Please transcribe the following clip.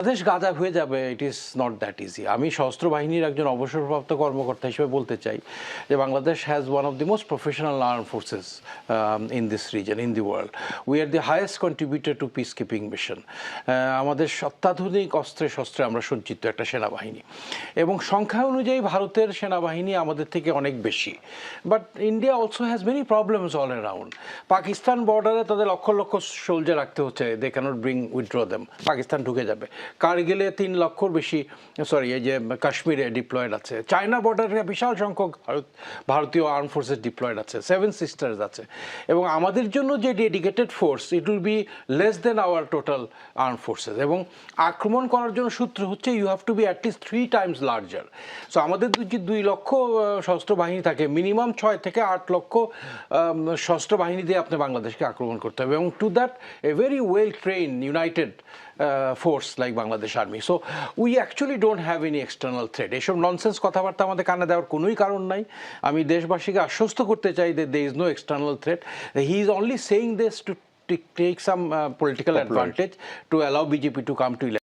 বাংলাদেশ গাজা হয়ে যাবে, it is not that easy. আমি সশস্ত্র বাহিনীর একজন অবসরপ্রাপ্ত কর্মকর্তা হিসেবে বলতে চাই যে Bangladesh has one of the most professional arm forces in this reason, in the world. We are the highest contributor two peace keeping mission. আমাদের অত্যাধুনিক অস্ত্রে শস্ত্রে আমরা সজ্জিত একটা সেনাবাহিনী, এবং সংখ্যা অনুযায়ী ভারতের সেনাবাহিনী আমাদের থেকে অনেক বেশি। But India also has many problems all around. Pakistan বর্ডারে তাদের লক্ষ লক্ষ সোলজার রাখতে হচ্ছে, they cannot bring withdraw them, Pakistan ঢুকে যাবে। কারগিলে 3 লক্ষর বেশি, সরি এই যে কাশ্মীরে ডিপ্লয়েড আছে। চায়না বর্ডারে বিশাল সংখ্যক ভারতীয় আর্ম ফোর্সেস ডিপ্লয়েড আছে, 7 সিস্টার্স আছে। এবং আমাদের জন্য যে dedicated force, it will be less than our total arm forces. এবং আক্রমণ করার জন্য সূত্র হচ্ছে you have to be at least 3 times larger. So আমাদের যে 2 লক্ষ সশস্ত্র বাহিনী থাকে, মিনিমাম 6 থেকে 8 লক্ষ সশস্ত্র বাহিনী দিয়ে আপনি বাংলাদেশকে আক্রমণ করতে হবে, এবং to that a very well train united force like Bangladesh Army. So we actually don't have any external threat. এসব ননসেন্স কথাবার্তা আমাদের কানে দেওয়ার কোনোই কারণ নাই। আমি দেশবাসীকে আশ্বস্ত করতে চাই that there is no external threat. He is only saying this to take some political advantage to allow BJP to come to election.